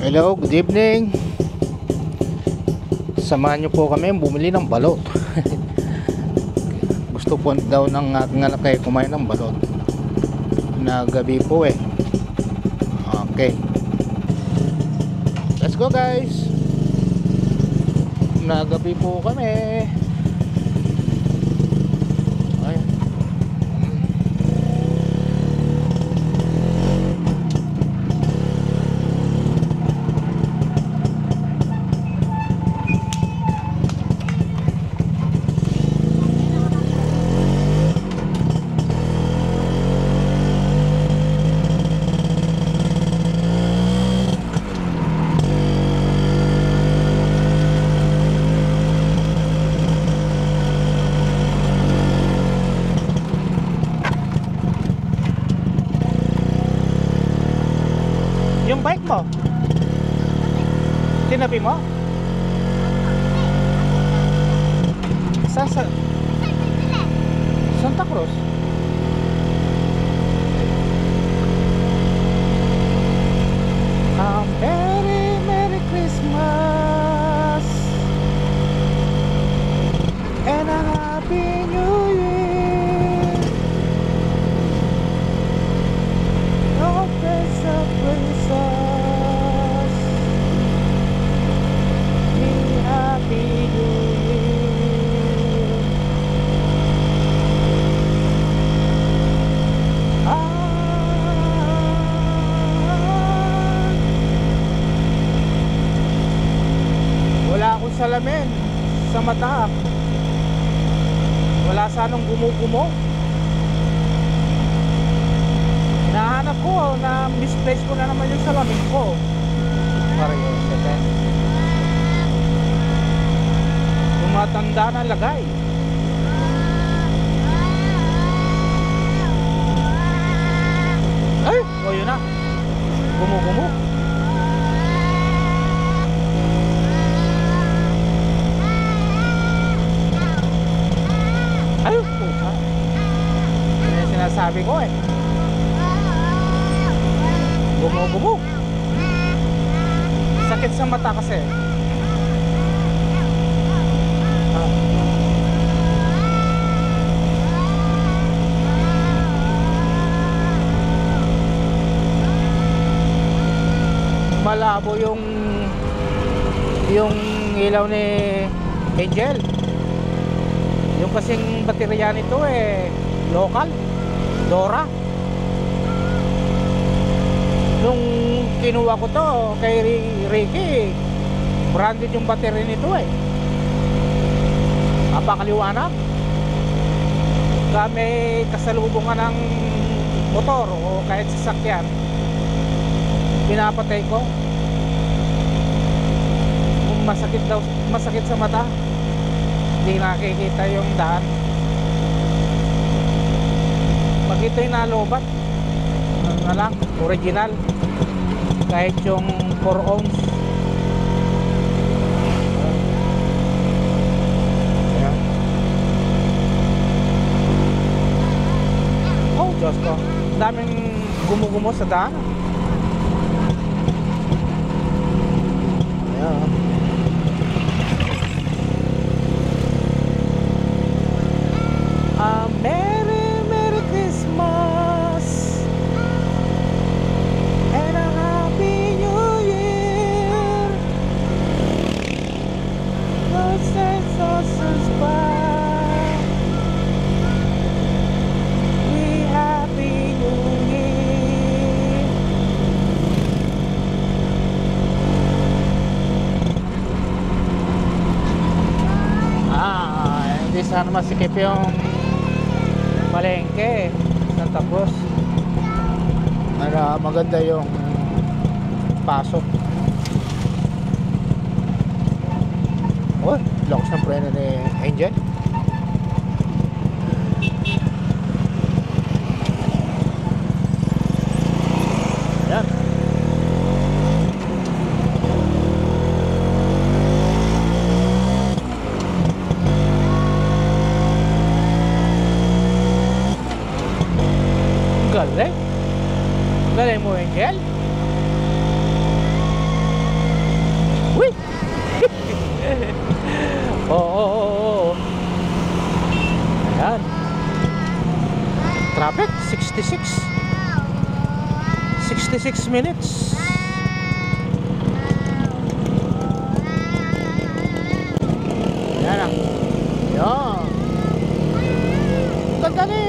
Hello, good evening. Samahan niyo po kami bumili ng balot. Gusto po daw ng aking anak ay kumain ng balot na gabi po eh. Okay, let's go guys. Nagabi po kami. Ay. Yung bike mo, tinabi mo? Sa Santa Cruz? Merry, Merry Christmas and a Happy New Year. Oh, praise the princess. Be Happy New Year. Wala akong salamin sa mata. Wala sanang gumugumo. Nahanap ko na misplace ko na naman yung salamin ko. Parehas ito. Tumatanda na lagay. Ay! O yun na. Gumugumo. Ay! Puta. Yan yung sinasabi ko eh. Gumugumo. Sakit sa mata kasi. Malabo yung ilaw ni Angel. Yung kasing baterya nito eh local, Dora. Nung kinuha ko to kay Ricky, branded yung battery nito eh. Napakaliwanag. Kami kasalubungan ng motor o kahit sasakyan, pinapatay ko. Kung masakit sa mata, hindi nakikita yung daan. Pag ito'y nalobat, ano lang, original, kahit yung 4 ohms. Ayan. Oh Diyos ko, daming gumugumo sa daan. Ayan. Merry, Merry Christmas and a Happy New Year. God sends us by. We Happy New Year. Hindi sana masikip yung palengke Santa Cruz. Maganda yung pasok. Oh, lakas ng preno ni Angel. Ayan. Galing. Galing mo, Angel. minutes. Yan ah. Yan. Ganda ni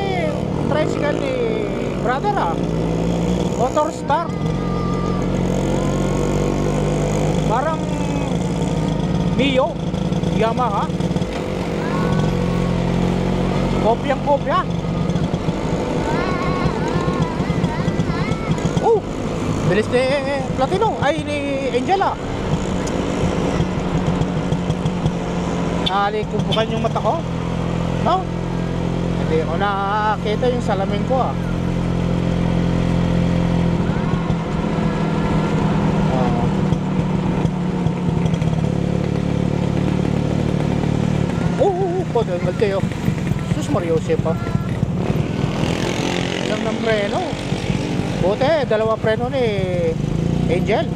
tricycle ni brother ah. Motor start. Parang Mio Yamaha. Kopyang kopya. Oh, bilis ni Platino. Ay, ni Angela. Nalikubukan yung mata ko. No? Hindi ko nakakita yung salamin ko ah. Doon kayo. Sus Mariosep pa. Ilang ng preno. Buti, dalawa preno ni Angel.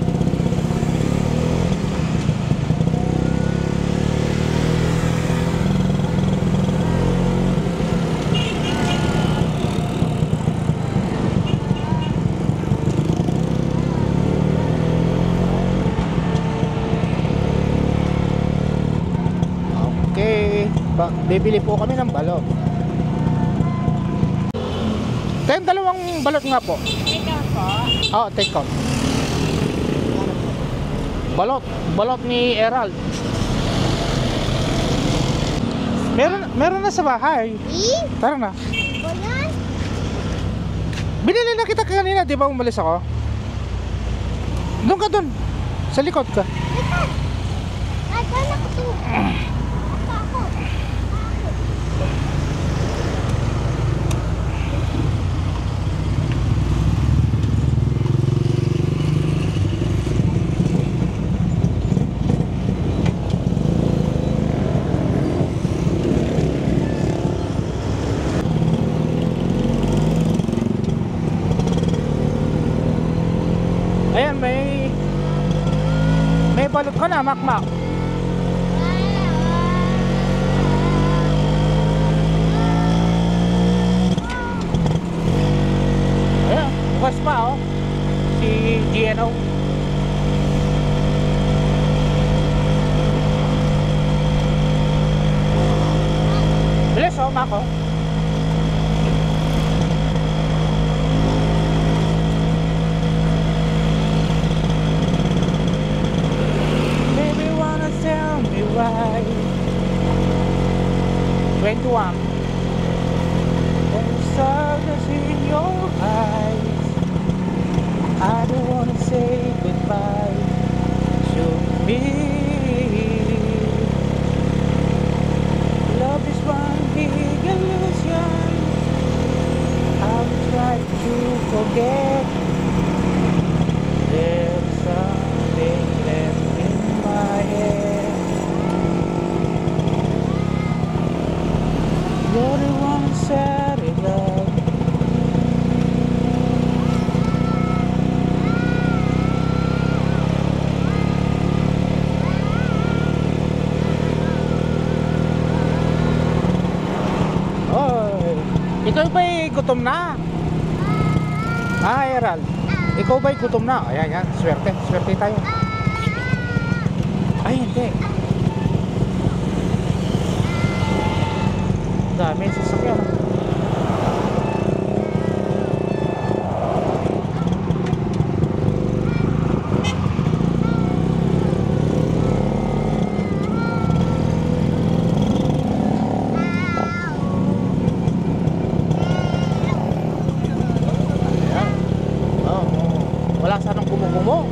Bibili po kami ng balot. Tayong dalawang balot nga po. Take out po. Oo, take out. Balot ni Herald. Meron na sa bahay. Tara na. Binili na kita kanina, di ba umalis ako? Doon ka doon. Sa likod ka. Ayan, may balot ka na, Makmak. Ayan, bukas pa oh. Si GNO. Bilis oh, Mako. Right. 21. And the sadness in your eyes. I don't wanna say goodbye to me. Love is one big illusion. I will try to forget. There's something left in my head. You're the one who said it, love. Oy, ikaw ba'y gutom na? Herald, ikaw ba'y gutom na? Ayan, yan, swerte tayo. Ay, hindi. Dami sasakyan. Wala sanang gumo-gumo.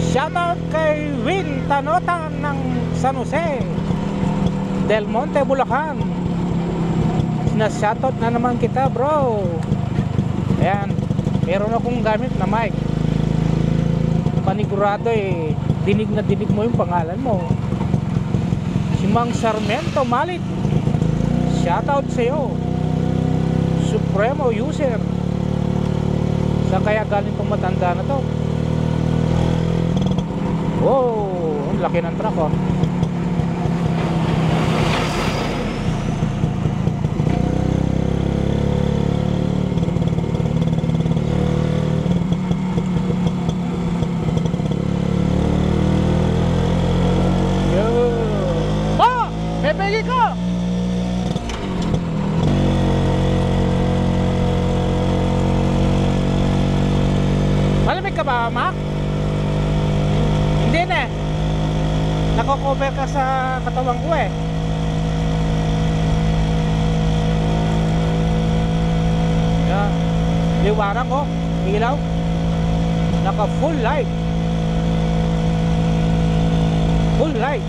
Shoutout kay Win Tanotan ng San Jose, Del Monte, Bulacan. Na-shoutout na naman kita, bro. Ayan, meron akong gamit na mic. Panigurado dinig na dinig mo yung pangalan mo. Si Mang Sarmiento Malit, shoutout sa'yo. Supremo user. Saan kaya galing pang matanda na to? Wow, ang laki ng truck oh. Bebegi ko! Malamig ka ba, Mac? Hindi na eh. Nako-cover ka sa katawan ko eh. Yan. Liwanag ko. Ilaw. Naka full light. Full light.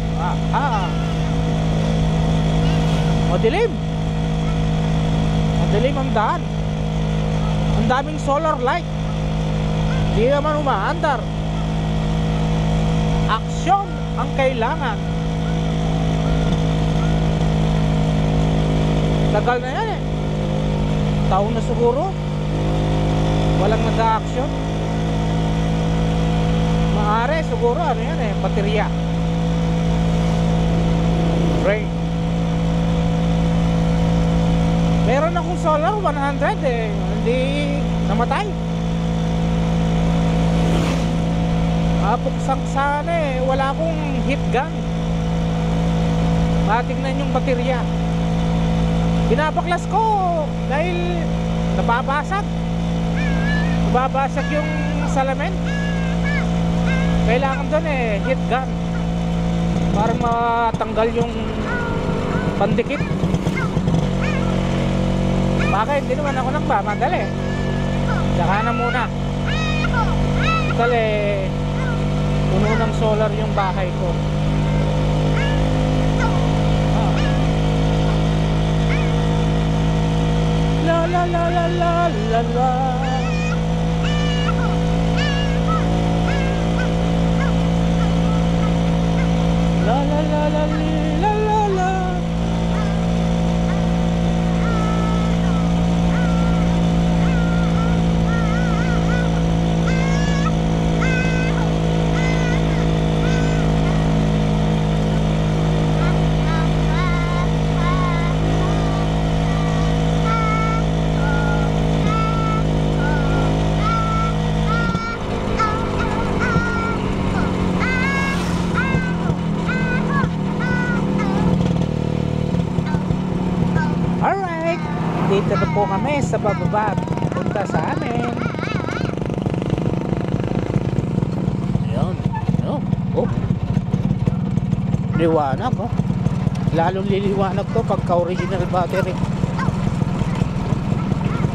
Madilim. Madilim ang daan. Ang daming solar light. Hindi naman umaandar. Aksyon ang kailangan. Tagal na yan eh. Taon na siguro. Walang nag-a-action. Maaari siguro ano yan eh, baterya. Rain. Meron akong solar 100 eh. Hindi namatay. Buksan sana eh. Wala akong heat gun. Matignan yung baterya. Binabaklas ko dahil nababasag. Nababasag yung salamin. Kailangan doon eh heat gun para matanggal yung pandikit. Bakit? Hindi naman ako nagmamadali. Saka na muna. Total eh puno ng solar yung bahay ko. La la la la la la la. La la la la la la la. Dito na po kami sa bababa punta sa amin. Ayan. Oh. Liwanag oh. Lalong liliwanag to pagka original battery.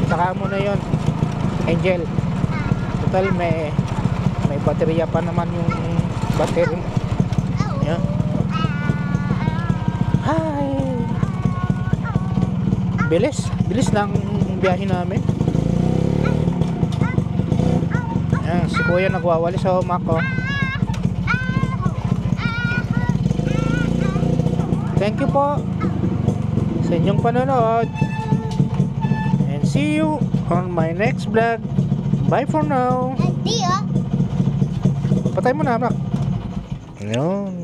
Saka mo na yun Angel. Total may baterya pa naman yung battery. Ayan. Hi. Bilis ng biyahe namin. Ayan, si Kuya nagwawali sa umak ko. Thank you po sa inyong panonood. And see you on my next vlog. Bye for now. Patay mo na, Mac. Ayan.